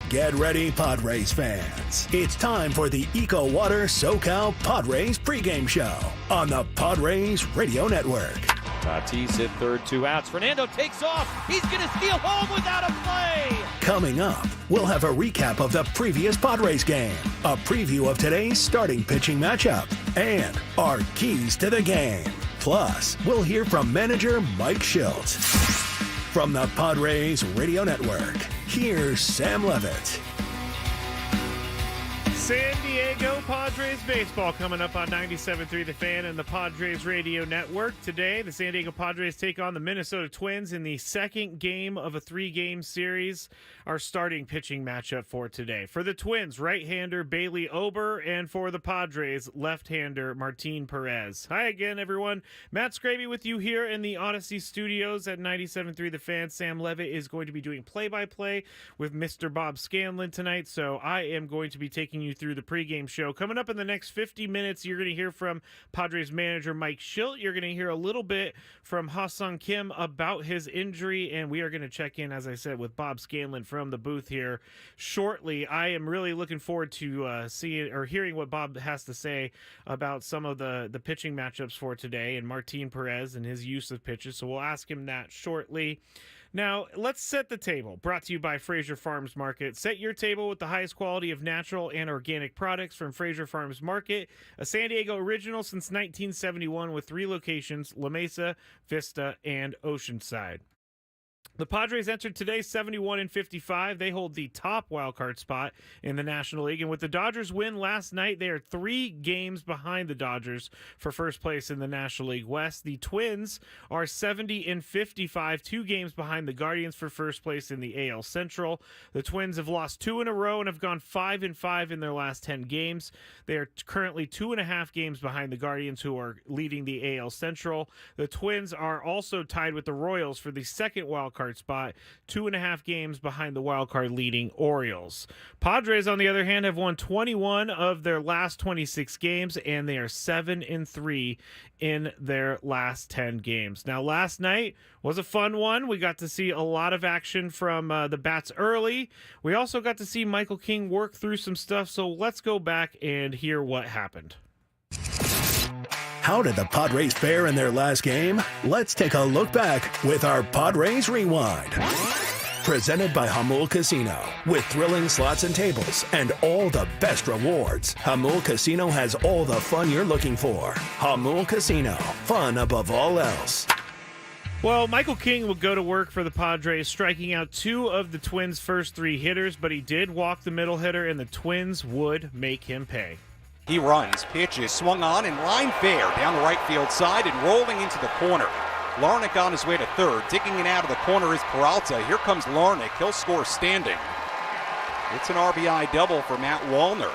Get ready, Padres fans. It's time for the EcoWater SoCal Padres Pregame Show on the Padres Radio Network. Tatis hit third, 2 outs. Fernando takes off. He's going to steal home without a play. Coming up, we'll have a recap of the previous Padres game, a preview of today's starting pitching matchup, and our keys to the game. Plus, we'll hear from manager Mike Schultz. From the Padres Radio Network, here's Sam Levitt. San Diego Padres baseball coming up on 97.3 The Fan and the Padres Radio Network. Today, the San Diego Padres take on the Minnesota Twins in the second game of a 3-game series. Our starting pitching matchup for today. For the Twins, right-hander Bailey Ober, and for the Padres, left-hander Martin Perez. Hi again, everyone. Matt Scraby with you here in the Odyssey Studios at 97.3 The Fan. Sam Levitt is going to be doing play-by-play with Mr. Bob Scanlon tonight, so I am going to be taking you through the pregame show. Coming up in the next 50 minutes, you're going to hear from Padres manager Mike Schultz. You're going to hear a little bit from Ha-Sung Kim about his injury, and we are going to check in, as I said, with Bob Scanlon from the booth here shortly. I am really looking forward to seeing or hearing what Bob has to say about some of the pitching matchups for today and Martin Perez and his use of pitches, so we'll ask him that shortly. Now, let's set the table. Brought to you by Fraser Farms Market. Set your table with the highest quality of natural and organic products from Fraser Farms Market, a San Diego original since 1971 with 3 locations, La Mesa, Vista, and Oceanside. The Padres entered today 71-55. They hold the top wildcard spot in the National League. And with the Dodgers win last night, they are 3 games behind the Dodgers for first place in the National League West. The Twins are 70-55, 2 games behind the Guardians for first place in the AL Central. The Twins have lost 2 in a row and have gone 5-5 in their last 10 games. They are currently 2.5 games behind the Guardians, who are leading the AL Central. The Twins are also tied with the Royals for the second wildcard spot, 2.5 games behind the wildcard leading Orioles. Padres, on the other hand, have won 21 of their last 26 games, and they are 7-3 in their last 10 games. Now, last night was a fun one. We got to see a lot of action from the bats early. We also got to see Michael King work through some stuff, so let's go back and hear what happened. How did the Padres fare in their last game? Let's take a look back with our Padres Rewind. Presented by Hamul Casino. With thrilling slots and tables and all the best rewards, Hamul Casino has all the fun you're looking for. Hamul Casino. Fun above all else. Well, Michael King will go to work for the Padres, striking out 2 of the Twins' first 3 hitters, but he did walk the middle hitter, and the Twins would make him pay. He runs, pitches, swung on, and line fair down the right field side and rolling into the corner. Larnach on his way to third. Digging it out of the corner is Peralta. Here comes Larnach. He'll score standing. It's an RBI double for Matt Wallner.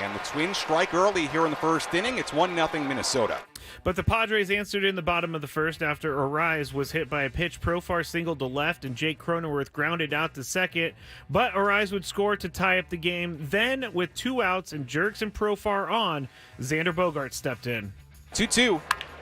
And the Twins strike early here in the first inning. It's 1-0 Minnesota. But the Padres answered in the bottom of the first after Arise was hit by a pitch. Profar singled to left, and Jake Cronenworth grounded out to second. But Arise would score to tie up the game. Then, with 2 outs and Jerks and Profar on, Xander Bogaerts stepped in. 2-2.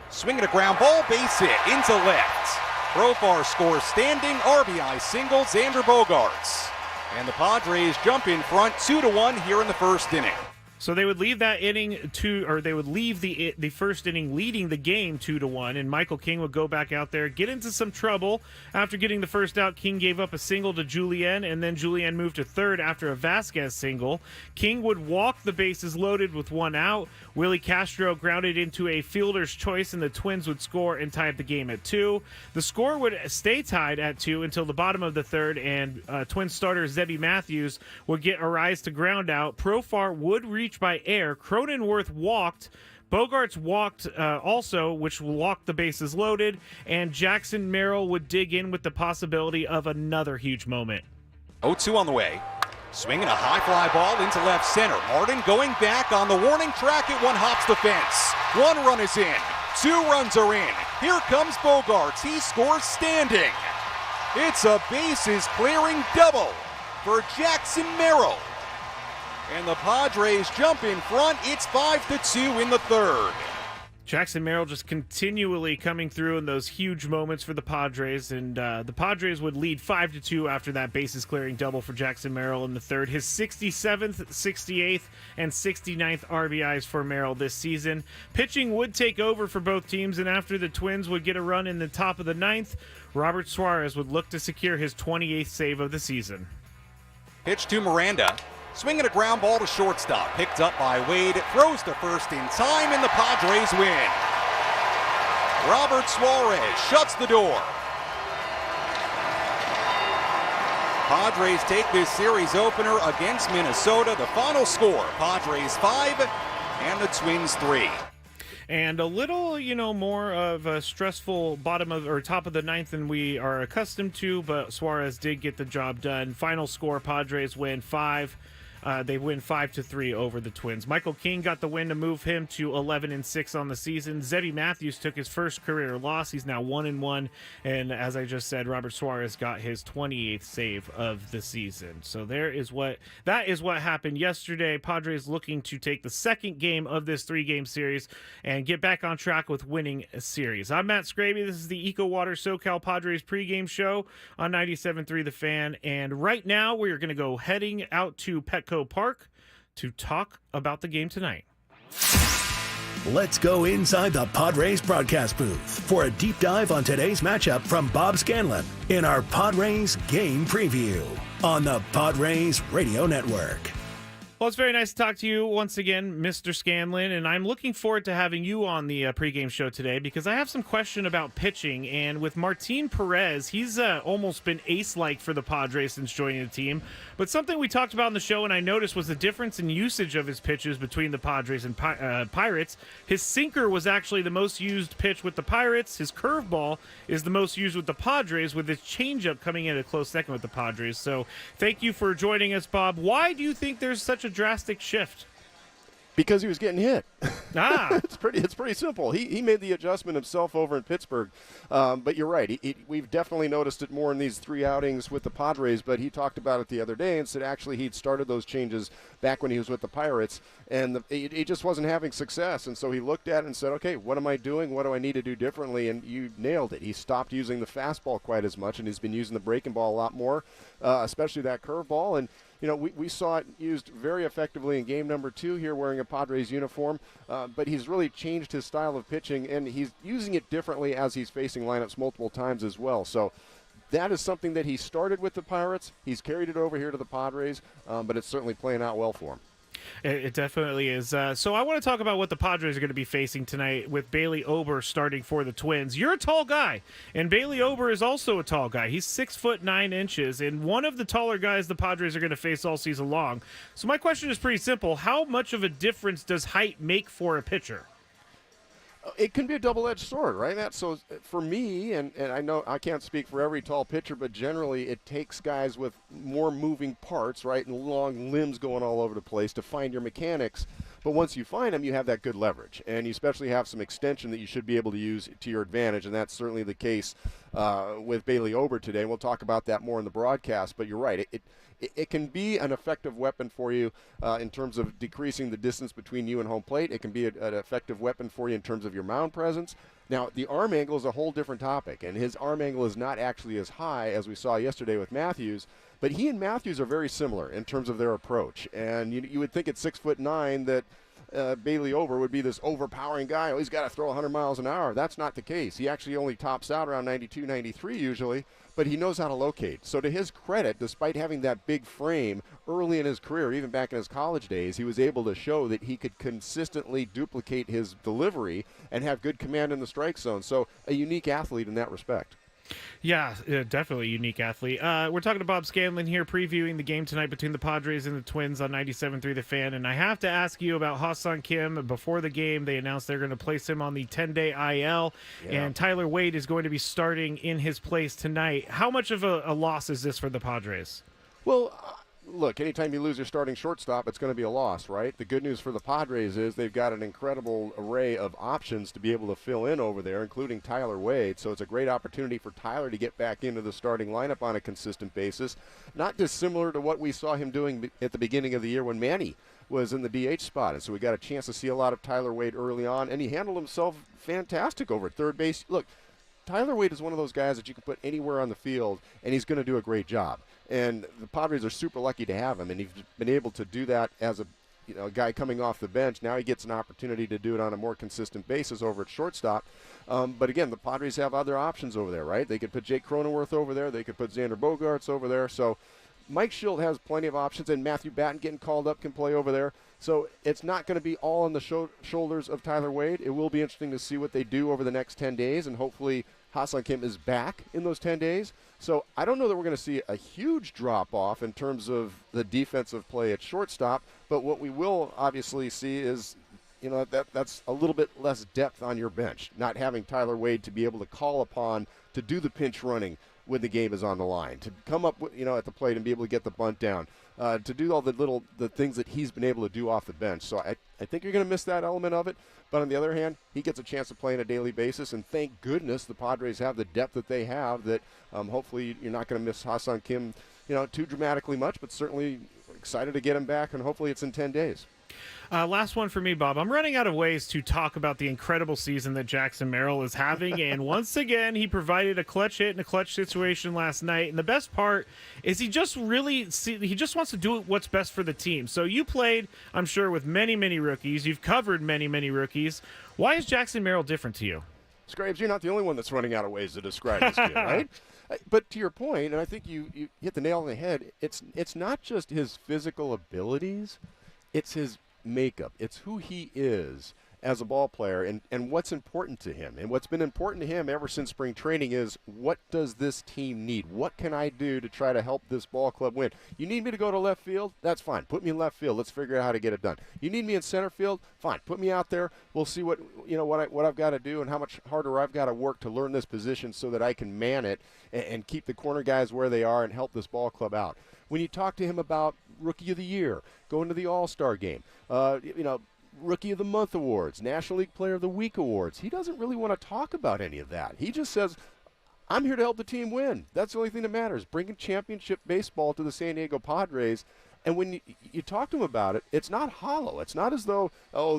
Swinging a ground ball, base hit into left. Profar scores standing, RBI single, Xander Bogaerts. And the Padres jump in front 2-1 here in the first inning. So they would leave that inning they would leave the first inning leading the game 2-1, and Michael King would go back out there, get into some trouble. After getting the first out, King gave up a single to Julien, and then Julien moved to third after a Vasquez single. King would walk the bases loaded with 1 out. Willie Castro grounded into a fielder's choice, and the Twins would score and tie up the game at 2. The score would stay tied at 2 until the bottom of the third, and Twins starter Zebby Matthews would get Arise to ground out. Profar would reach by air. Cronenworth walked. Bogaerts walked also, which walked the bases loaded, and Jackson Merrill would dig in with the possibility of another huge moment. 0-2 on the way. Swinging a high fly ball into left center. Martin going back on the warning track. It 1 hops the fence. 1 run is in. 2 runs are in. Here comes Bogaerts. He scores standing. It's a bases clearing double for Jackson Merrill. And the Padres jump in front. It's 5-2 in the third. Jackson Merrill just continually coming through in those huge moments for the Padres, and the Padres would lead 5-2 after that bases clearing double for Jackson Merrill in the third. His 67th, 68th, and 69th RBIs for Merrill this season. Pitching would take over for both teams, and after the Twins would get a run in the top of the ninth, Robert Suarez would look to secure his 28th save of the season. Pitch to Miranda. Swinging a ground ball to shortstop. Picked up by Wade. Throws to first in time, and the Padres win. Robert Suarez shuts the door. Padres take this series opener against Minnesota. The final score, Padres 5 and the Twins 3. And a little, more of a stressful top of the ninth than we are accustomed to, but Suarez did get the job done. Final score, Padres win 5. They win 5-3 over the Twins. Michael King got the win to move him to 11-6 on the season. Zebby Matthews took his first career loss. He's now 1-1. And as I just said, Robert Suarez got his 28th save of the season. So that is what happened yesterday. Padres looking to take the second game of this 3-game series and get back on track with winning a series. I'm Matt Scraby. This is the EcoWater SoCal Padres pregame show on 97.3 The Fan. And right now we are going to go heading out to Petco Park to talk about the game tonight. Let's go inside the Padres broadcast booth for a deep dive on today's matchup from Bob Scanlon in our Padres game preview on the Padres Radio Network. Well, it's very nice to talk to you once again, Mr. Scanlon, and I'm looking forward to having you on the pregame show today because I have some question about pitching, and with Martin Perez, he's almost been ace-like for the Padres since joining the team, but something we talked about in the show and I noticed was the difference in usage of his pitches between the Padres and Pirates. His sinker was actually the most used pitch with the Pirates. His curveball is the most used with the Padres, with his changeup coming in a close second with the Padres. So thank you for joining us, Bob. Why do you think there's such a drastic shift? Because he was getting hit. It's pretty simple. He made the adjustment himself over in Pittsburgh. But you're right. We've definitely noticed it more in these 3 outings with the Padres, but he talked about it the other day and said actually he'd started those changes back when he was with the Pirates, and he just wasn't having success. And so he looked at it and said, okay, what am I doing? What do I need to do differently? And you nailed it. He stopped using the fastball quite as much, and he's been using the breaking ball a lot more, especially that curveball. And we saw it used very effectively in game number 2 here wearing a Padres uniform, but he's really changed his style of pitching, and he's using it differently as he's facing lineups multiple times as well. So that is something that he started with the Pirates. He's carried it over here to the Padres, but it's certainly playing out well for him. It definitely is. So I want to talk about what the Padres are going to be facing tonight with Bailey Ober starting for the Twins. You're a tall guy, and Bailey Ober is also a tall guy. He's 6'9", and one of the taller guys the Padres are going to face all season long. So my question is pretty simple. How much of a difference does height make for a pitcher? It can be a double-edged sword, right, Matt? So for me, and I know I can't speak for every tall pitcher, but generally it takes guys with more moving parts, right, and long limbs going all over the place to find your mechanics. But once you find them, you have that good leverage, and you especially have some extension that you should be able to use to your advantage, and that's certainly the case with Bailey Ober today. And we'll talk about that more in the broadcast, but you're right. It can be an effective weapon for you in terms of decreasing the distance between you and home plate. It can be an effective weapon for you in terms of your mound presence. Now, the arm angle is a whole different topic, and his arm angle is not actually as high as we saw yesterday with Matthews, but he and Matthews are very similar in terms of their approach. And you would think at 6'9" that Bailey Ober would be this overpowering guy. Oh, he's got to throw 100 miles an hour. That's not the case. He actually only tops out around 92, 93 usually, but he knows how to locate. So to his credit, despite having that big frame early in his career, even back in his college days, he was able to show that he could consistently duplicate his delivery and have good command in the strike zone. So a unique athlete in that respect. Yeah, definitely a unique athlete. We're talking to Bob Scanlon here, previewing the game tonight between the Padres and the Twins on 97.3 The Fan. And I have to ask you about Ha-Seong Kim. Before the game, they announced they're going to place him on the 10-day IL, and Tyler Wade is going to be starting in his place tonight. How much of a loss is this for the Padres? Well, look, anytime you lose your starting shortstop, it's going to be a loss, right? The good news for the Padres is they've got an incredible array of options to be able to fill in over there, including Tyler Wade. So it's a great opportunity for Tyler to get back into the starting lineup on a consistent basis, not dissimilar to what we saw him doing at the beginning of the year when Manny was in the DH spot. And so we got a chance to see a lot of Tyler Wade early on, and he handled himself fantastic over at third base. Look, Tyler Wade is one of those guys that you can put anywhere on the field, and he's going to do a great job. And the Padres are super lucky to have him, and he's been able to do that as a guy coming off the bench. Now he gets an opportunity to do it on a more consistent basis over at shortstop. But again, the Padres have other options over there, right? They could put Jake Cronenworth over there. They could put Xander Bogaerts over there. So Mike Schilt has plenty of options, and Matthew Batten getting called up can play over there. So it's not going to be all on the shoulders of Tyler Wade. It will be interesting to see what they do over the next 10 days, and hopefully Ha-Seong Kim is back in those 10 days. So I don't know that we're going to see a huge drop-off in terms of the defensive play at shortstop, but what we will obviously see is that's a little bit less depth on your bench, not having Tyler Wade to be able to call upon to do the pinch running when the game is on the line, to come up with, at the plate and be able to get the bunt down, to do all the things that he's been able to do off the bench. So I think you're going to miss that element of it. But on the other hand, he gets a chance to play on a daily basis, and thank goodness the Padres have the depth that they have that hopefully you're not going to miss Ha-Seong Kim, too dramatically much, but certainly excited to get him back, and hopefully it's in 10 days. Last one for me, Bob. I'm running out of ways to talk about the incredible season that Jackson Merrill is having, and once again, he provided a clutch hit in a clutch situation last night. And the best part is he just wants to do what's best for the team. So you played, I'm sure, with many, many rookies. You've covered many, many rookies. Why is Jackson Merrill different to you? Scrapes, you're not the only one that's running out of ways to describe this kid, right? But to your point, and I think you hit the nail on the head, it's not just his physical abilities, it's his makeup. It's who he is as a ball player and what's important to him. And what's been important to him ever since spring training is, what does this team need? What can I do to try to help this ball club win? You need me to go to left field? That's fine. Put me in left field. Let's figure out how to get it done. You need me in center field? Fine. Put me out there. We'll see what I've got to do and how much harder I've got to work to learn this position so that I can man it and keep the corner guys where they are and help this ball club out. When you talk to him about Rookie of the Year, going to the All-Star game, Rookie of the Month awards, National League Player of the Week awards, he doesn't really want to talk about any of that. He just says, I'm here to help the team win. That's the only thing that matters, bringing championship baseball to the San Diego Padres. And when you talk to him about it, it's not hollow. It's not as though,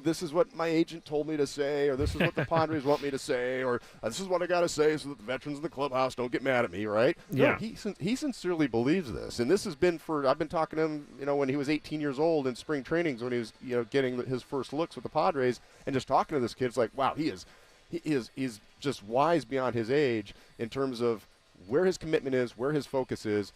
this is what my agent told me to say, or this is what the Padres want me to say, or this is what I got to say so that the veterans in the clubhouse don't get mad at me, right? Yeah. No, he sincerely believes this. And this has been I've been talking to him, when he was 18 years old in spring trainings, when he was, getting his first looks with the Padres, and just talking to this kid, it's like, wow, he's just wise beyond his age in terms of where his commitment is, where his focus is.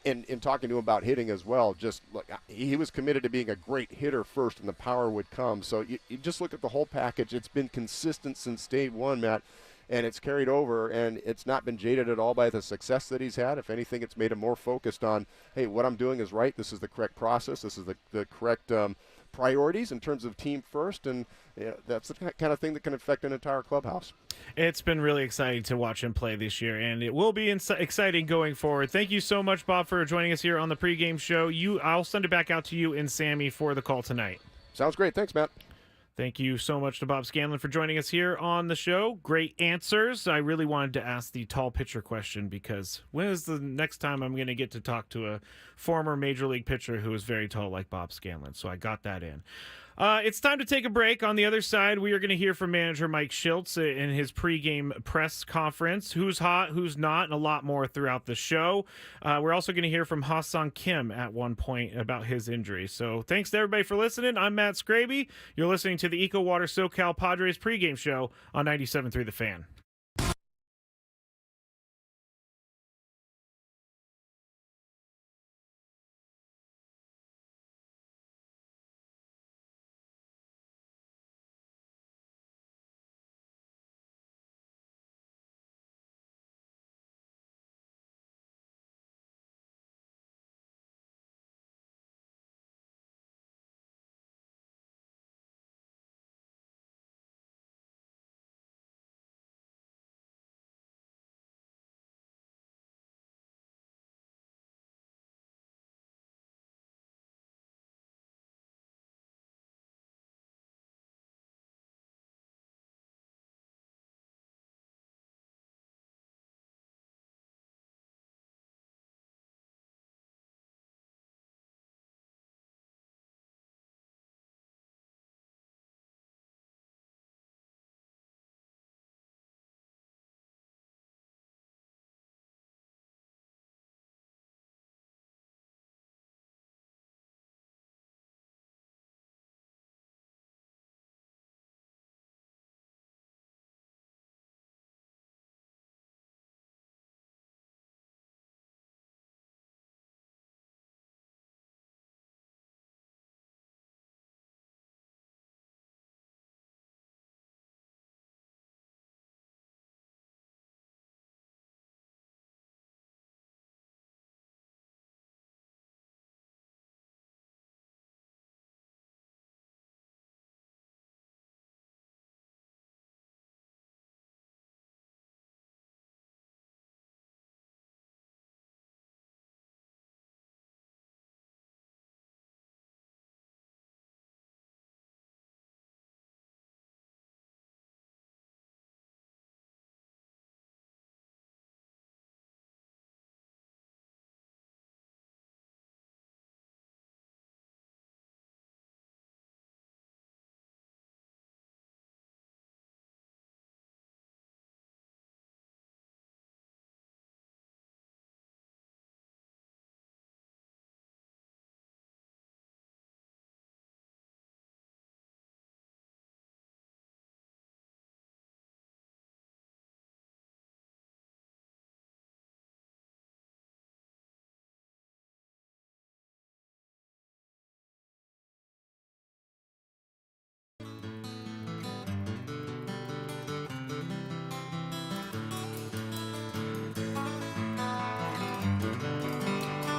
And in talking to him about hitting as well, just look, he was committed to being a great hitter first, and the power would come. So you just look at the whole package. It's been consistent since day one, Matt, and it's carried over, and it's not been jaded at all by the success that he's had. If anything, it's made him more focused on, hey, what I'm doing is right. This is the correct process. This is the correct priorities in terms of team first, and that's the kind of thing that can affect an entire clubhouse. It's been really exciting to watch him play this year, and it will be exciting going forward. Thank you so much, Bob, for joining us here on the pregame show. I'll send it back out to you and Sammy for the call tonight. Sounds great. Thanks, Matt. Thank you so much to Bob Scanlon for joining us here on the show. Great answers. I really wanted to ask the tall pitcher question, because when is the next time I'm going to get to talk to a former major league pitcher who is very tall like Bob Scanlon? So I got that in. It's time to take a break. On the other side, we are going to hear from manager Mike Schiltz in his pregame press conference. Who's hot, who's not, and a lot more throughout the show. We're also going to hear from Ha-Seong Kim at one point about his injury. So thanks to everybody for listening. I'm Matt Scraby. You're listening to the EcoWater SoCal Padres pregame show on 97.3 The Fan.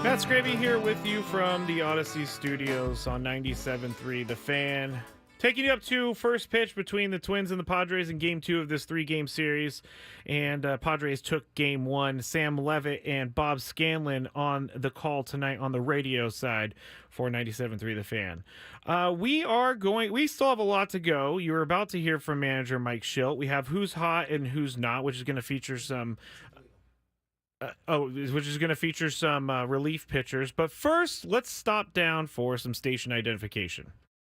Matt Scraby here with you from the Odyssey Studios on 97.3 The Fan. Taking you up to first pitch between the Twins and the Padres in Game 2 of this 3-game series. And Padres took Game 1. Sam Levitt and Bob Scanlon on the call tonight on the radio side for 97.3 The Fan. We still have a lot to go. You're about to hear from manager Mike Shildt. We have Who's Hot and Who's Not, which is going to feature some... relief pitchers. But first, let's stop down for some station identification.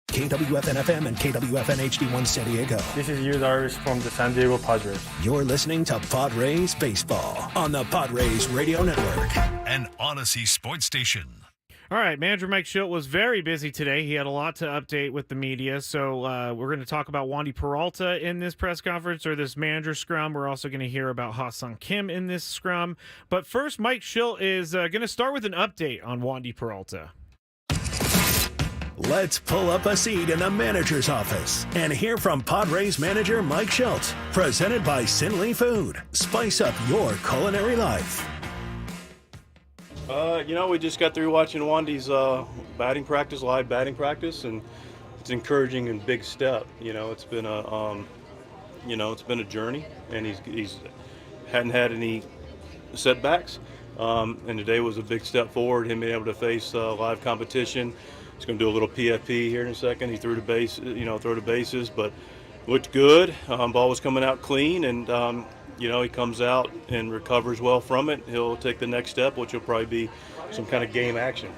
KWFN-FM and KWFN HD1 San Diego. This is Hughes Iris from the San Diego Padres. You're listening to Padres Baseball on the Padres Radio Network. An Odyssey sports station. All right, manager Mike Shildt was very busy today. He had a lot to update with the media, so we're going to talk about Wandy Peralta in this press conference, or this manager scrum. We're also going to hear about Ha-Sung Kim in this scrum. But first, Mike Shildt is going to start with an update on Wandy Peralta. Let's pull up a seat in the manager's office and hear from Padres manager Mike Shildt. Presented by Sinley Food. Spice up your culinary life. We just got through watching Wandy's batting practice, live batting practice, and it's encouraging and big step. It's been a journey, and he's hadn't had any setbacks, and today was a big step forward. Him being able to face live competition. He's going to do a little PFP here in a second. He threw the bases, but looked good. Ball was coming out clean, and he comes out and recovers well from it. He'll take the next step, which will probably be some kind of game action.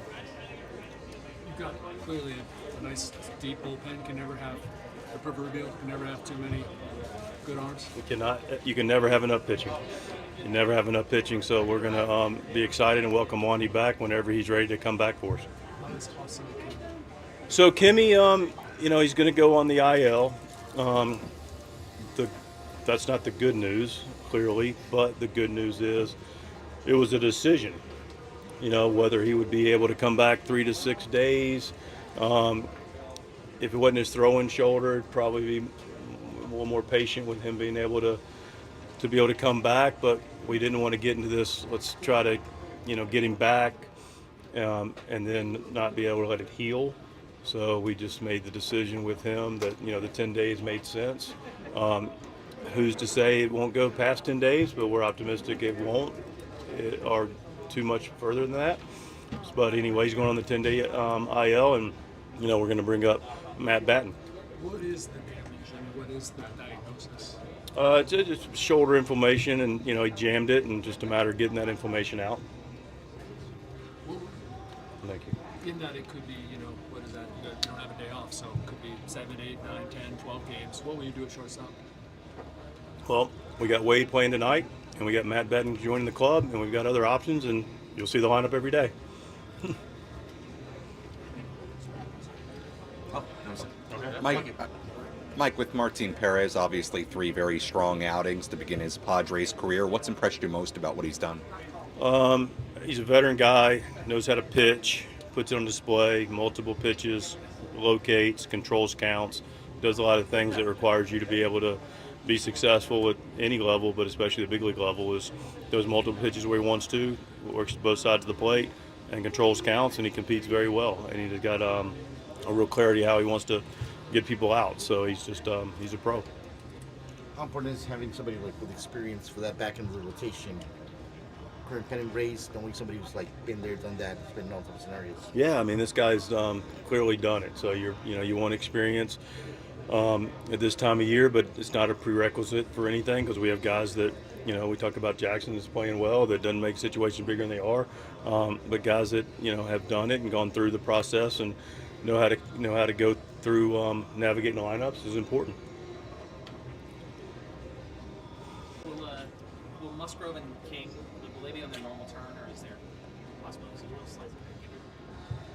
You've got clearly a nice deep bullpen. Can never have the proverbial. Can never have too many good arms. You can never have enough pitching. You never have enough pitching. So we're going to be excited and welcome Wandy back whenever he's ready to come back for us. So Kimmy, he's going to go on the IL. That's not the good news, clearly, but the good news is it was a decision, whether he would be able to come back 3 to 6 days. If it wasn't his throwing shoulder, it'd probably be a little more patient with him being able to be able to come back, but we didn't want to get into this, let's try to, get him back and then not be able to let it heal. So we just made the decision with him that, the 10 days made sense. Who's to say it won't go past 10 days, but we're optimistic it won't or too much further than that. But anyway, he's going on the 10-day IL, and, we're going to bring up Matt Batten. What is the damage and what is the diagnosis? It's just shoulder inflammation, and, he jammed it, and just a matter of getting that inflammation out. Thank you. In that it could be, what is that? You don't have a day off, so it could be 7, 8, 9, 10, 12 games. What will you do at shortstop? Well, we got Wade playing tonight, and we got Matt Batten joining the club, and we've got other options, and you'll see the lineup every day. Mike, with Martin Perez, obviously 3 very strong outings to begin his Padres career. What's impressed you most about what he's done? He's a veteran guy, knows how to pitch, puts it on display, multiple pitches, locates, controls counts, does a lot of things that requires you to be able to be successful at any level, but especially the big league level, is those multiple pitches where he wants to, works both sides of the plate, and controls counts, and he competes very well. And he's got a real clarity how he wants to get people out. So he's just he's a pro. How important is having somebody with experience for that back end of the rotation? Current pennant race, don't we somebody who's been there, done that, has been in multiple scenarios? Yeah, I mean, this guy's clearly done it. So you want experience at this time of year, but it's not a prerequisite for anything, because we have guys that, we talked about Jackson is playing well, that doesn't make situations bigger than they are, but guys that have done it and gone through the process and know how to go through navigating the lineups is important. Will Musgrove and King, will they be on their normal turn, or is there a possibility of a slight?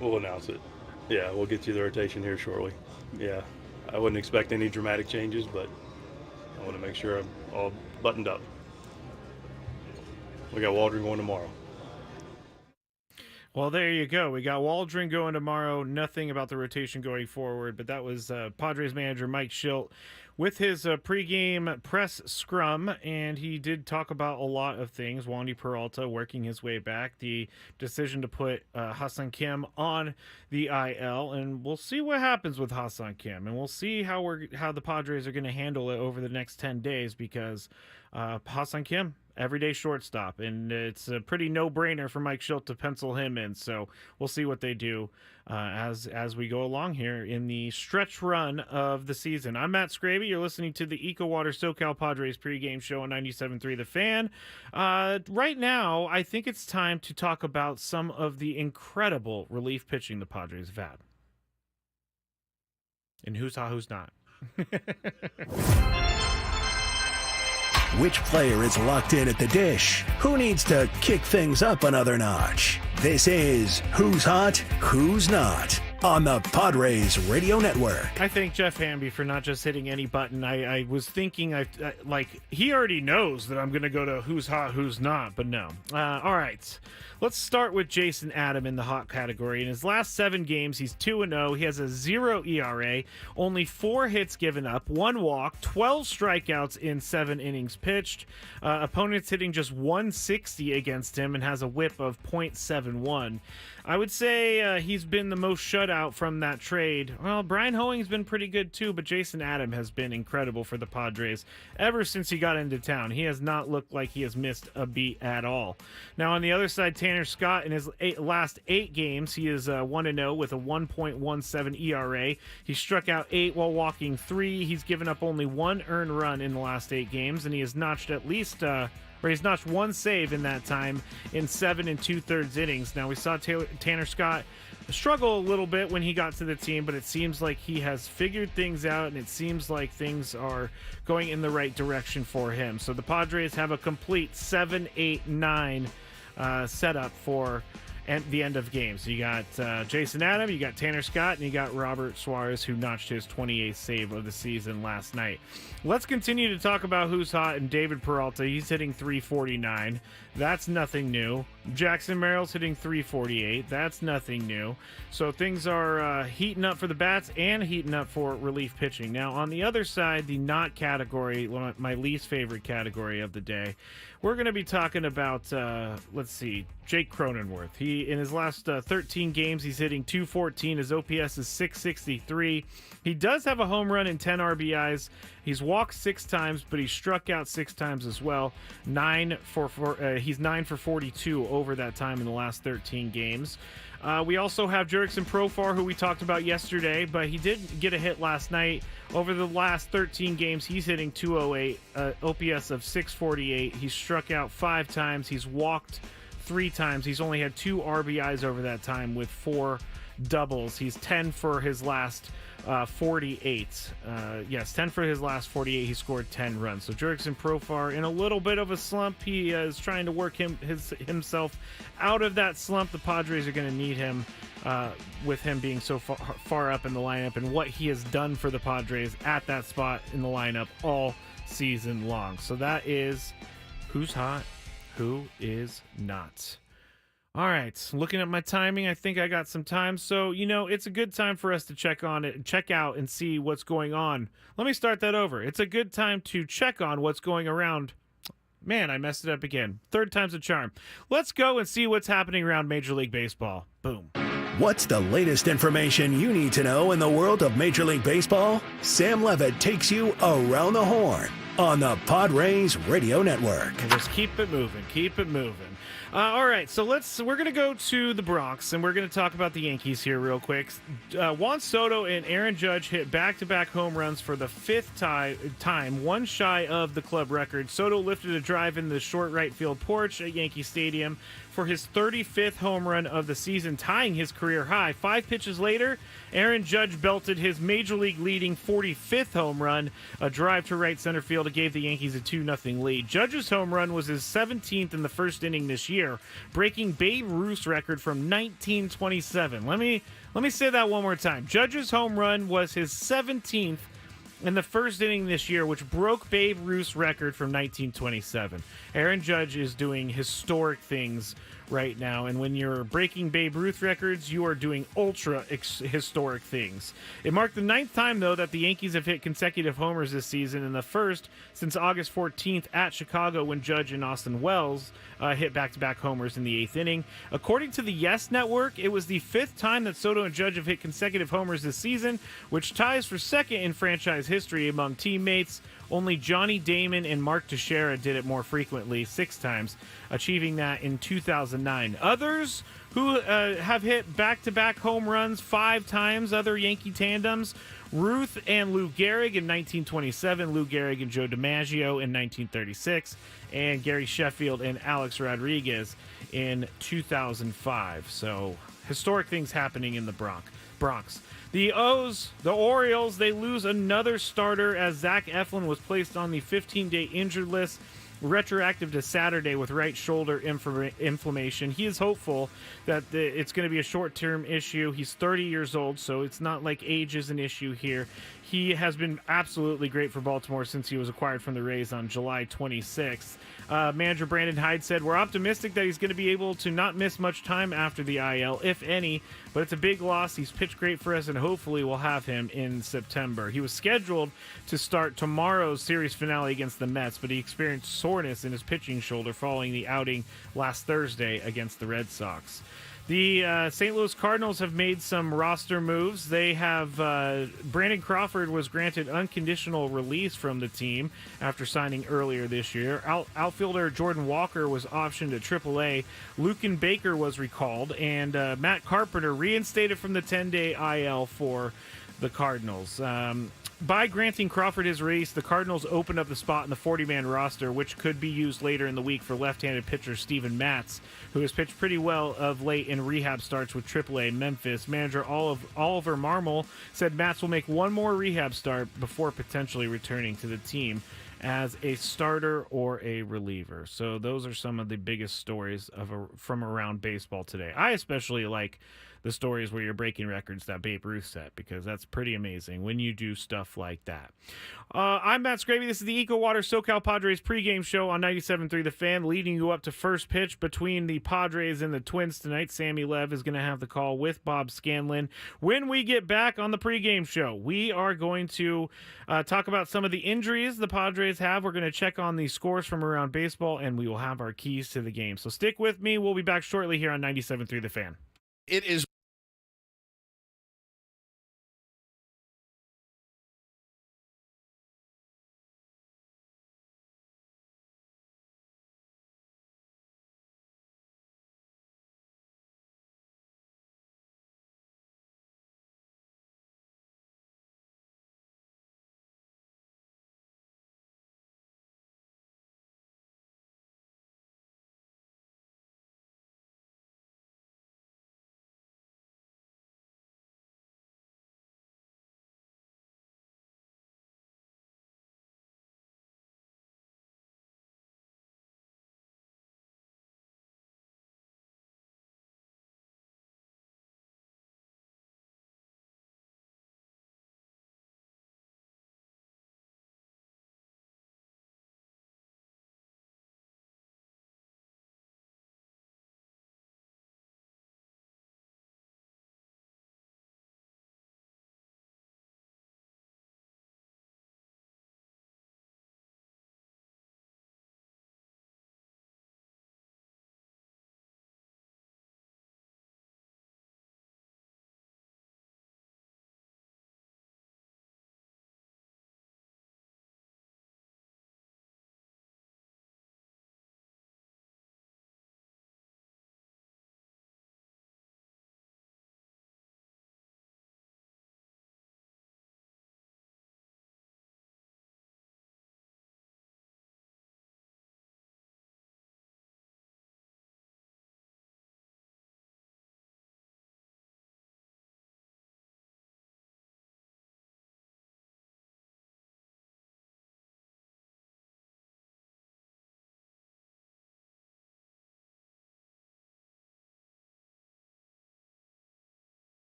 We'll announce it. Yeah, we'll get you the rotation here shortly. Yeah, I wouldn't expect any dramatic changes, but I want to make sure I'm all buttoned up. We got Waldron going tomorrow. Well, there you go. We got Waldron going tomorrow. Nothing about the rotation going forward, but that was Padres manager Mike Shildt with his pregame press scrum, and he did talk about a lot of things. Wandy Peralta working his way back, the decision to put Hassan Kim on the IL, and we'll see what happens with Hassan Kim, and we'll see how the Padres are going to handle it over the next 10 days because Hassan Kim, everyday shortstop, and it's a pretty no-brainer for Mike Schilt to pencil him in. So we'll see what they do as we go along here in the stretch run of the season. I'm Matt Scraby. You're listening to the EcoWater SoCal Padres pregame show on 97.3 The Fan. Right now, I think it's time to talk about some of the incredible relief pitching the Padres have had. And who's hot, who's not. Which player is locked in at the dish? Who needs to kick things up another notch? This is Who's Hot, Who's Not on the Padres Radio Network. I thank Jeff Hamby for not just hitting any button. I was thinking, he already knows that I'm going to go to Who's Hot, Who's Not, but no. All right. Let's start with Jason Adam in the hot category. In his last 7 games, he's 2-0. He has a 0 ERA, only 4 hits given up, 1 walk, 12 strikeouts in 7 innings pitched. Opponents hitting just 160 against him and has a whip of .71. I would say he's been the most shutout from that trade. Well, Brian Hoeing's been pretty good too, but Jason Adam has been incredible for the Padres ever since he got into town. He has not looked like he has missed a beat at all. Now, on the other side, Tanner Scott, in his last 8 games, he is 1-0 with a 1.17 ERA. He struck out 8 while walking 3. He's given up only 1 earned run in the last 8 games, and he has notched he's notched 1 save in that time in 7 2/3 innings. Now, we saw Tanner Scott struggle a little bit when he got to the team, but it seems like he has figured things out, and it seems like things are going in the right direction for him. So the Padres have a complete 7, 8, 9 setup for the end of games. So you got Jason Adam, you got Tanner Scott, and you got Robert Suarez, who notched his 28th save of the season last night. Let's continue to talk about who's hot, and David Peralta. He's hitting .349. That's nothing new. Jackson Merrill's hitting .348. That's nothing new. So things are heating up for the bats and heating up for relief pitching. Now, on the other side, the not category, my least favorite category of the day, we're going to be talking about, Jake Cronenworth. He, in his last 13 games, he's hitting .214. His OPS is .663. He does have a home run and 10 RBIs. He's walked 6 times, but he struck out 6 times as well. He's 9 for 42 over that time in the last 13 games. We also have Jurickson Profar, who we talked about yesterday, but he did get a hit last night. Over the last 13 games, he's hitting .208, OPS of .648. He's struck out 5 times. He's walked 3 times. He's only had 2 RBIs over that time with 4 doubles. He's 10 for his last 48. 10 for his last 48. He scored 10 runs. So Jurickson Profar in a little bit of a slump. He is trying to work himself out of that slump. The Padres are going to need him with him being so far up in the lineup and what he has done for the Padres at that spot in the lineup all season long. So that is who's hot, who is not. All right, looking at my timing, I think I got some time. So, it's a good time for us to check out and see what's going on. Let me start that over. It's a good time to check on what's going around. Man, I messed it up again. 3rd time's a charm. Let's go and see what's happening around Major League Baseball. Boom. What's the latest information you need to know in the world of Major League Baseball? Sam Levitt takes you around the horn on the Padres Radio Network. And just keep it moving. All right, so we're going to go to the Bronx, and we're going to talk about the Yankees here real quick. Juan Soto and Aaron Judge hit back-to-back home runs for the 5th time, one shy of the club record. Soto lifted a drive in the short right field porch at Yankee Stadium for his 35th home run of the season, tying his career high. 5 pitches later, Aaron Judge belted his major league leading 45th home run, a drive to right center field. It gave the Yankees a 2-0 lead. Judge's home run was his 17th in the first inning this year, breaking Babe Ruth's record from 1927. Let me say that one more time. Judge's home run was his 17th in the first inning this year, which broke Babe Ruth's record from 1927. Aaron Judge is doing historic things right now. And when you're breaking Babe Ruth records, you are doing ultra historic things. It marked the 9th time, though, that the Yankees have hit consecutive homers this season, and the first since August 14th at Chicago when Judge and Austin Wells hit back-to-back homers in the 8th inning. According to the Yes Network, it was the 5th time that Soto and Judge have hit consecutive homers this season, which ties for second in franchise history among teammates. Only Johnny Damon and Mark Teixeira did it more frequently, 6 times, achieving that in 2009. Others who have hit back-to-back home runs 5 times, other Yankee tandems, Ruth and Lou Gehrig in 1927, Lou Gehrig and Joe DiMaggio in 1936, and Gary Sheffield and Alex Rodriguez in 2005. So historic things happening in the Bronx. The Orioles, they lose another starter as Zach Eflin was placed on the 15-day injured list, retroactive to Saturday with right shoulder inflammation. He is hopeful that it's going to be a short-term issue. He's 30 years old, so it's not like age is an issue here. He has been absolutely great for Baltimore since he was acquired from the Rays on July 26th. Manager Brandon Hyde said, "We're optimistic that he's going to be able to not miss much time after the IL, if any, but it's a big loss. He's pitched great for us, and hopefully we'll have him in September." He was scheduled to start tomorrow's series finale against the Mets, but he experienced soreness in his pitching shoulder following the outing last Thursday against the Red Sox. The St. Louis Cardinals have made some roster moves. They have Brandon Crawford was granted unconditional release from the team after signing earlier this year. Outfielder Jordan Walker was optioned to AAA. Lucan Baker was recalled, and Matt Carpenter reinstated from the 10-day IL for the Cardinals. By granting Crawford his release, the Cardinals opened up the spot in the 40-man roster, which could be used later in the week for left-handed pitcher Steven Matz, who has pitched pretty well of late in rehab starts with AAA Memphis. Manager Oliver Marmol said Matz will make one more rehab start before potentially returning to the team as a starter or a reliever. So those are some of the biggest stories from around baseball today. I especially like the stories where you're breaking records that Babe Ruth set, because that's pretty amazing when you do stuff like that. I'm Matt Scravy. This is the EcoWater SoCal Padres pregame show on 97.3 The Fan, leading you up to first pitch between the Padres and the Twins tonight. Sammy Lev is going to have the call with Bob Scanlon. When we get back on the pregame show, we are going to talk about some of the injuries the Padres have. We're going to check on the scores from around baseball, and we will have our keys to the game. So stick with me. We'll be back shortly here on 97.3 The Fan. It is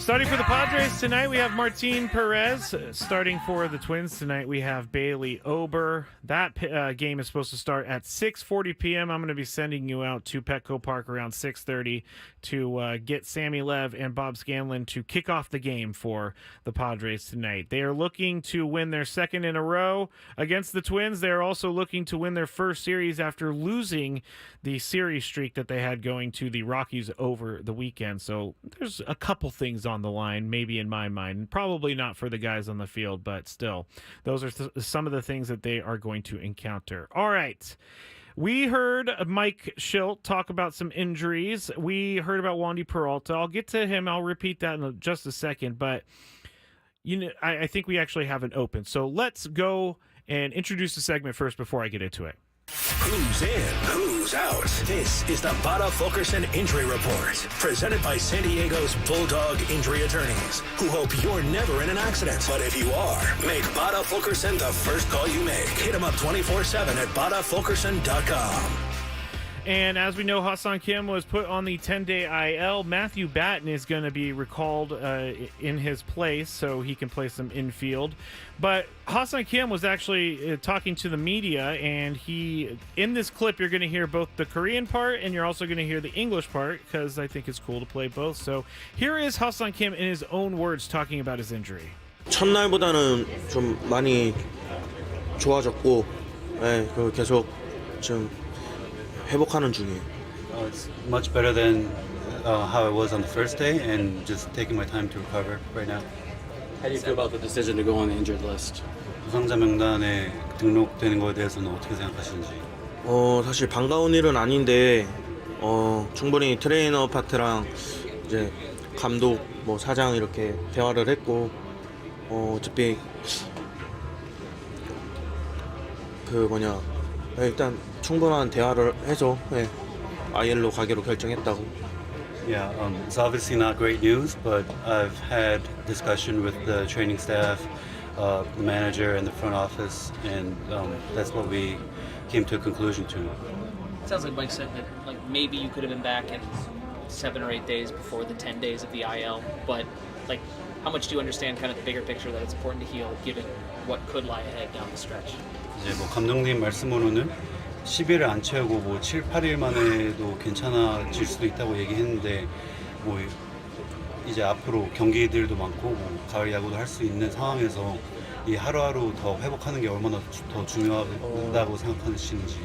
Starting for the Padres tonight, we have Martin Perez. Starting for the Twins tonight, we have Bailey Ober. That game is supposed to start at 6:40 p.m. I'm going to be sending you out to Petco Park around 6:30 to get Sammy Lev and Bob Scanlon to kick off the game for the Padres tonight. They are looking to win their second in a row against the Twins. They are also looking to win their first series after losing the series streak that they had going to the Rockies over the weekend. So there's a couple things on the line, maybe in my mind, probably not for the guys on the field, but still, those are some of the things that they are going to encounter. All right. We heard Mike Schilt talk about some injuries. We heard about Wandy Peralta. I'll get to him. I'll repeat that in just a second, but I think we actually have an open. So let's go and introduce the segment first before I get into it. Who's in, who's out? This is the Bada Fulkerson Injury Report, presented by San Diego's Bulldog Injury Attorneys, who hope you're never in an accident. But if you are, make Bada Fulkerson the first call you make. Hit them up 24/7 at badafulkerson.com. And as we know, Hassan Kim was put on the 10-day IL. Matthew Batten is going to be recalled in his place so he can play some infield. But Hassan Kim was actually talking to the media, and in this clip, you're going to hear both the Korean part and you're also going to hear the English part because I think it's cool to play both. So here is Hassan Kim in his own words talking about his injury. 첫날보다는 좀 많이 좋아졌고, 그리고 계속 좀 회복하는 중이에요. It's much better than how it was on the first day, and just taking my time to recover right now. How do you feel about the decision to go on the injured list? 부상자 명단에 등록되는 거에 대해서는 어떻게 생각하시는지? 사실 반가운 일은 아닌데, 충분히 트레이너 파트랑 이제 감독, 뭐 사장 이렇게 대화를 했고, 어차피 일단 충분한 대화를 해서 IL로 가기로 결정했다고. Yeah, it's obviously not great news, but I've had discussion with the training staff, the manager, and the front office, and that's what we came to a conclusion to. It sounds like Mike said that maybe you could have been back in 7 or 8 days before the 10 days of the IL, but how much do you understand kind of the bigger picture that it's important to heal given what could lie ahead down the stretch? 이제 뭐 감독님 말씀으로는 10일을 안 채우고 뭐 7, 8일 만에도 괜찮아질 수도 있다고 얘기했는데 뭐 이제 앞으로 경기들도 많고 뭐 가을 야구도 할 수 있는 상황에서 이 하루하루 더 회복하는 게 얼마나 더 중요하다고 생각하시는지.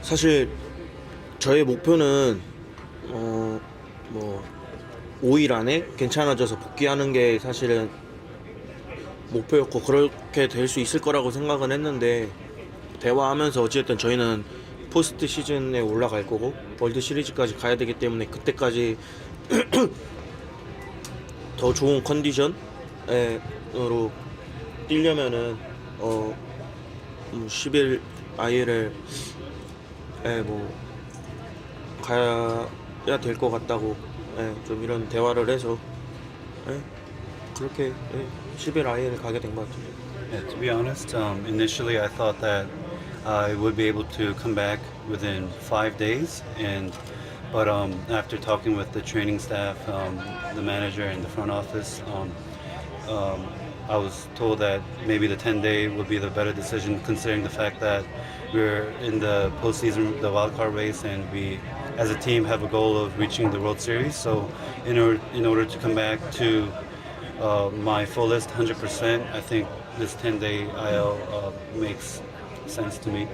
사실 저의 목표는 5일 안에 괜찮아져서 복귀하는 게 사실은 목표였고 그렇게 될 수 있을 거라고 생각은 했는데 대화하면서 어쨌든 저희는 포스트 시즌에 올라갈 거고 월드 시리즈까지 가야 되기 때문에 그때까지 더 좋은 컨디션으로 뛰려면은 10일 IL을 가야 될 것 같다고 좀 이런 대화를 해서 그렇게 10일 IL을 가게 된 것 같아요. Yeah, to be honest, initially I thought that I would be able to come back within 5 days, but after talking with the training staff, the manager, and the front office, I was told that maybe the 10-day would be the better decision, considering the fact that we're in the postseason, the wild card race, and we, as a team, have a goal of reaching the World Series. So, in order to come back to my fullest 100%, I think this 10-day IL makes sense to me.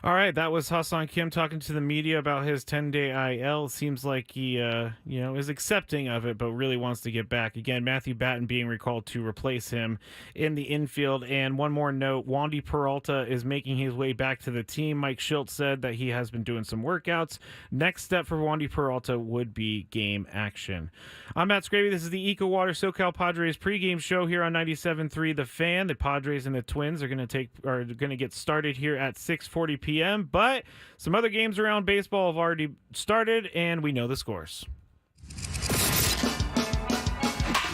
All right, that was Hassan Kim talking to the media about his 10-day IL. Seems like he, is accepting of it, but really wants to get back. Again, Matthew Batten being recalled to replace him in the infield. And one more note, Wandy Peralta is making his way back to the team. Mike Schilt said that he has been doing some workouts. Next step for Wandy Peralta would be game action. I'm Matt Scravy. This is the EcoWater SoCal Padres pregame show here on 97.3 The Fan. The Padres and the Twins are going to get started here at 6:40 p.m. But some other games around baseball have already started, and we know the scores.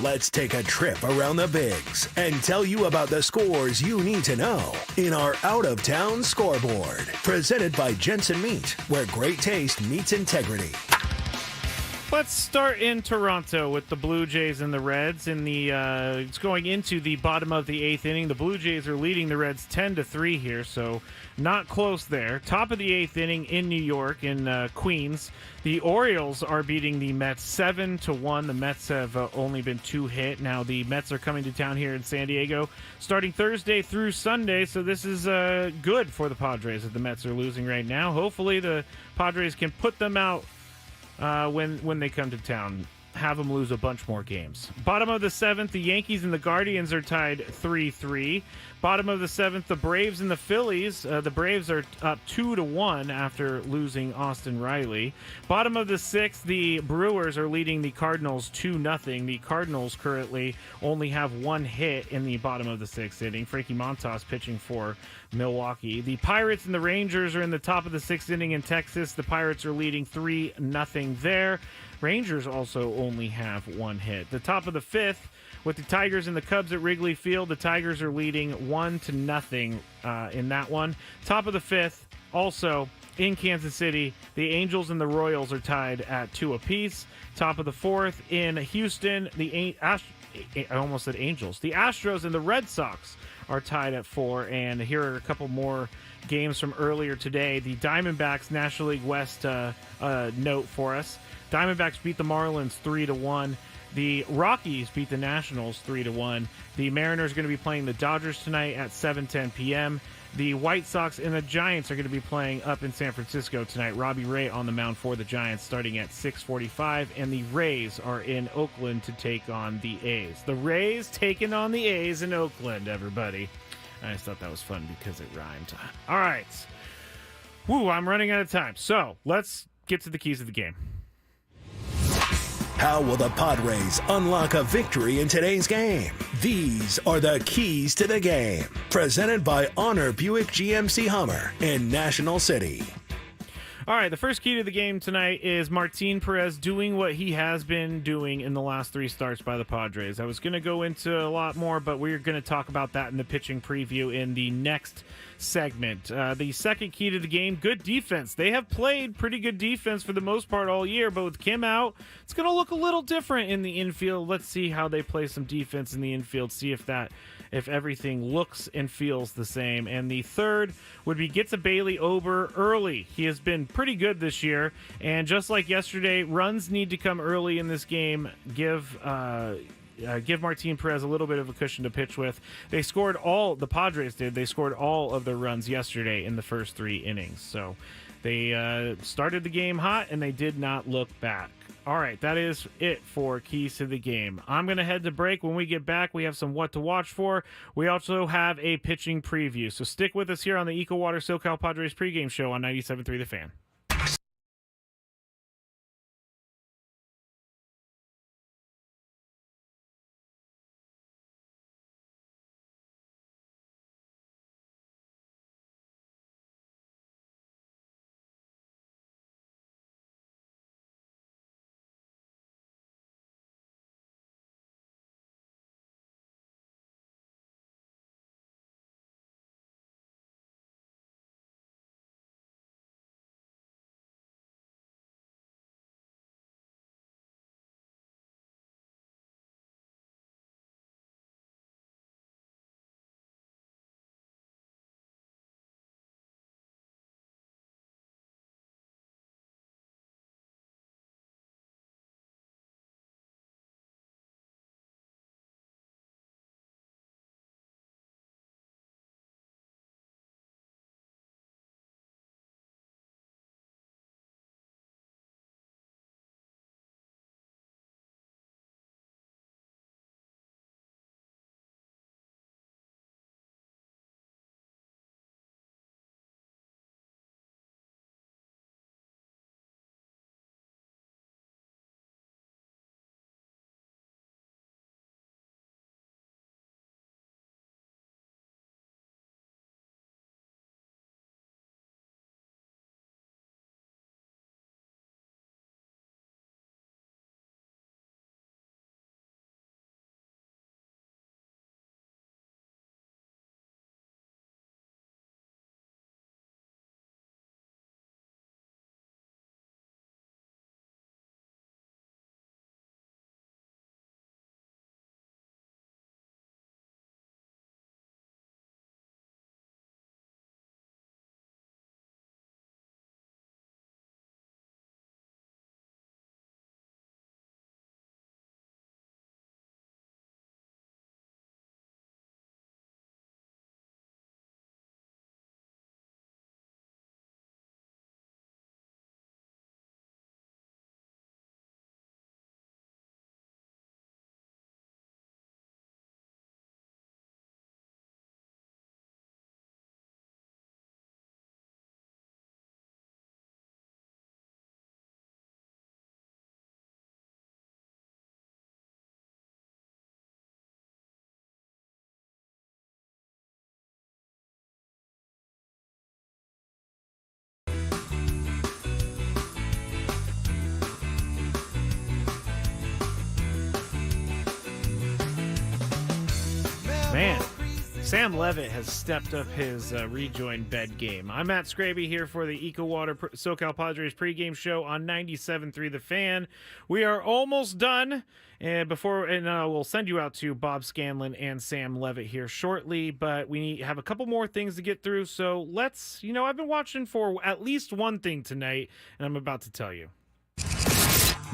Let's take a trip around the Bigs and tell you about the scores you need to know in our out-of-town scoreboard. Presented by Jensen Meat, where great taste meets integrity. Let's start in Toronto with the Blue Jays and the Reds. It's going into the bottom of the 8th inning. The Blue Jays are leading the Reds 10-3 here, so not close there. Top of the 8th inning in New York, in Queens, the Orioles are beating the Mets 7-1. The Mets have only been 2 hit. Now the Mets are coming to town here in San Diego starting Thursday through Sunday, so this is good for the Padres that the Mets are losing right now. Hopefully the Padres can put them out when they come to town, have them lose a bunch more games. Bottom of the 7th, the Yankees and the Guardians are tied 3-3. Bottom of the 7th, the Braves and the Phillies. The Braves are up 2-1 after losing Austin Riley. Bottom of the 6th, the Brewers are leading the Cardinals 2-0. The Cardinals currently only have 1 hit in the bottom of the 6th inning. Frankie Montas pitching for Milwaukee. The Pirates and the Rangers are in the top of the 6th inning in Texas. The Pirates are leading 3-0 there. Rangers also only have 1 hit. The top of the 5th, with the Tigers and the Cubs at Wrigley Field, the Tigers are leading 1-0 in that one. Top of the 5th, also in Kansas City, the Angels and the Royals are tied at 2 apiece. Top of the 4th, in Houston, I almost said Angels. The Astros and the Red Sox are tied at 4, and here are a couple more games from earlier today. The Diamondbacks National League West note for us. Diamondbacks beat the Marlins 3-1. The Rockies beat the Nationals 3-1. The Mariners are going to be playing the Dodgers tonight at 7:10 p.m. The White Sox and the Giants are going to be playing up in San Francisco tonight. Robbie Ray on the mound for the Giants starting at 6:45, and the Rays are in Oakland to take on the A's. The Rays taking on the A's in Oakland, everybody. I just thought that was fun because it rhymed. All right. Woo, I'm running out of time. So let's get to the keys of the game. How will the Padres unlock a victory in today's game? These are the keys to the game. Presented by Honor Buick GMC Hummer in National City. All right, the first key to the game tonight is Martin Perez doing what he has been doing in the last 3 starts by the Padres. I was going to go into a lot more, but we're going to talk about that in the pitching preview in the next segment. The second key to the game, good defense. They have played pretty good defense for the most part all year, but with Kim out, it's going to look a little different in the infield. Let's see how they play some defense in the infield, see if everything looks and feels the same. And the third would be get to Bailey Ober early. He has been pretty good this year, and just like yesterday, runs need to come early in this game. Give Martin Perez a little bit of a cushion to pitch with. The Padres did. They scored all of their runs yesterday in the first 3 innings. So they started the game hot, and they did not look back. All right, that is it for Keys to the Game. I'm going to head to break. When we get back, we have some what to watch for. We also have a pitching preview. So stick with us here on the EcoWater SoCal Padres pregame show on 97.3 The Fan. Sam Levitt has stepped up his rejoin bed game. I'm Matt Scraby here for the EcoWater SoCal Padres pregame show on 97.3 The Fan. We are almost done, and we'll send you out to Bob Scanlon and Sam Levitt here shortly, but we have a couple more things to get through, so I've been watching for at least one thing tonight, and I'm about to tell you.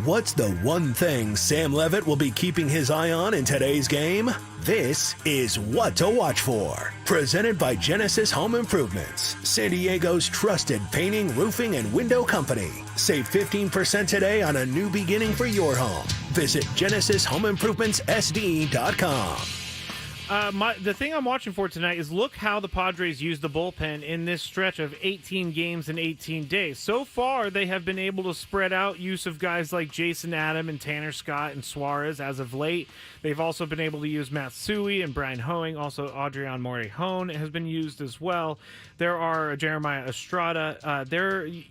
What's the one thing Sam Levitt will be keeping his eye on in today's game? This is What to Watch For. Presented by Genesis Home Improvements, San Diego's trusted painting, roofing, and window company. Save 15% today on a new beginning for your home. Visit GenesisHomeImprovementsSD.com. The thing I'm watching for tonight is look how the Padres use the bullpen in this stretch of 18 games in 18 days. So far, they have been able to spread out use of guys like Jason Adam and Tanner Scott and Suarez as of late. They've also been able to use Matsui and Brian Hoeing. Also, Adrian Morejon has been used as well. There are Jeremiah Estrada.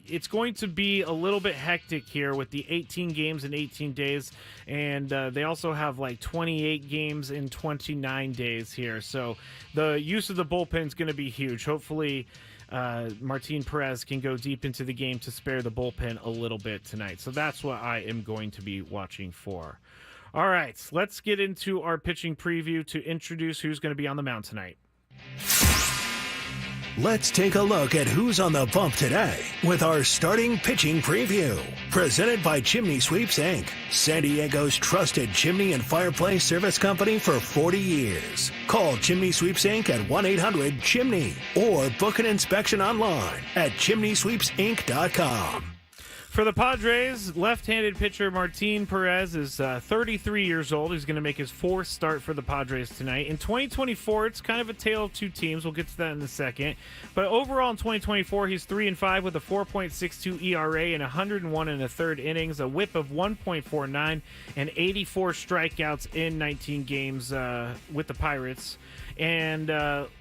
It's going to be a little bit hectic here with the 18 games in 18 days, and they also have like 28 games in 29 days here. So the use of the bullpen is going to be huge. Hopefully, Martin Perez can go deep into the game to spare the bullpen a little bit tonight. So that's what I am going to be watching for. All right, let's get into our pitching preview to introduce who's going to be on the mound tonight. Let's take a look at who's on the bump today with our starting pitching preview. Presented by Chimney Sweeps, Inc., San Diego's trusted chimney and fireplace service company for 40 years. Call Chimney Sweeps, Inc. at 1-800-CHIMNEY or book an inspection online at chimneysweepsinc.com. For the Padres, left-handed pitcher Martin Perez is 33 years old. He's going to make his fourth start for the Padres tonight. In 2024, it's kind of a tale of two teams. We'll get to that in a second. But overall in 2024, he's 3-5 with a 4.62 ERA and 101 1/3 innings, a whip of 1.49, and 84 strikeouts in 19 games with the Pirates. And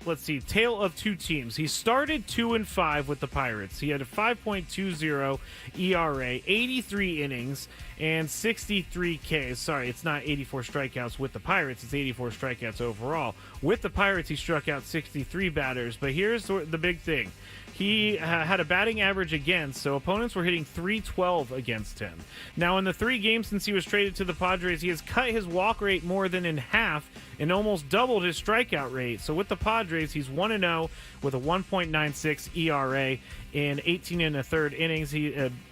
let's see, tale of two teams. He started 2-5 with the Pirates. He had a 5.20 ERA, 83 innings, and 63 Ks. Sorry, it's not 84 strikeouts with the Pirates. It's 84 strikeouts overall. With the Pirates, he struck out 63 batters. But here's the big thing. He had a batting average against, so opponents were hitting .312 against him. Now, in the 3 games since he was traded to the Padres, he has cut his walk rate more than in half and almost doubled his strikeout rate. So with the Padres, he's 1-0 with a 1.96 ERA in 18 1/3 innings.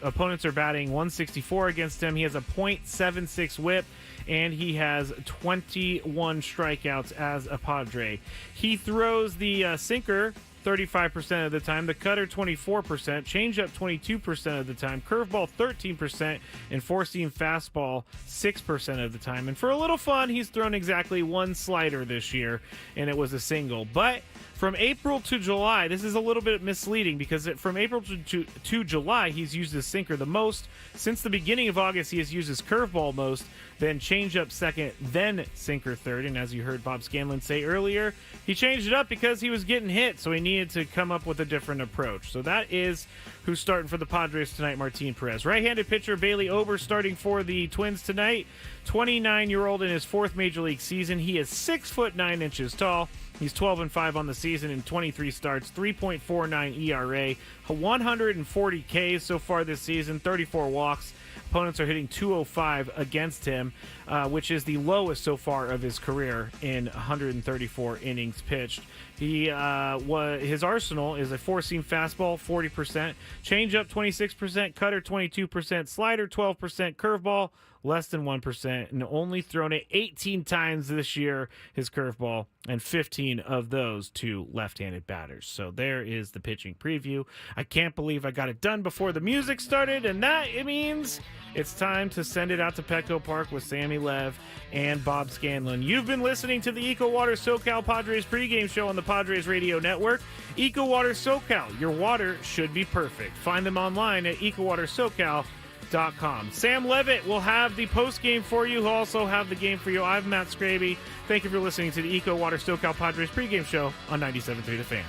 Opponents are batting .164 against him. He has a .76 whip, and he has 21 strikeouts as a Padre. He throws the sinker 35% of the time, the cutter 24%, changeup 22% of the time, curveball 13%, and four-seam fastball 6% of the time. And for a little fun, he's thrown exactly one slider this year, and it was a single. But from April to July, this is a little bit misleading because from April to July, he's used his sinker the most. Since the beginning of August, he has used his curveball most, then changeup second, then sinker third. And as you heard Bob Scanlon say earlier, he changed it up because he was getting hit, so he needed to come up with a different approach. So that is who's starting for the Padres tonight, Martin Perez. Right-handed pitcher Bailey Ober starting for the Twins tonight. 29-year-old in his 4th Major League season. He is 6'9" tall. He's 12-5 on the season in 23 starts, 3.49 ERA, 140 Ks so far this season, 34 walks. Opponents are hitting .205 against him, which is the lowest so far of his career in 134 innings pitched. His arsenal is a four-seam fastball, 40%, changeup 26%, cutter 22%, slider 12%, curveball less than 1%, and only thrown it 18 times this year, his curveball, and 15 of those to left-handed batters. So there is the pitching preview. I can't believe I got it done before the music started, and that it means it's time to send it out to Petco Park with Sammy Lev and Bob Scanlon. You've been listening to the EcoWater SoCal Padres pregame show on the Padres Radio Network. EcoWater SoCal, your water should be perfect. Find them online at EcoWaterSoCal.com. Sam Levitt will have the post game for you. He'll also have the game for you. I'm Matt Scraby. Thank you for listening to the EcoWater SoCal Padres pregame show on 97.3 The Fan.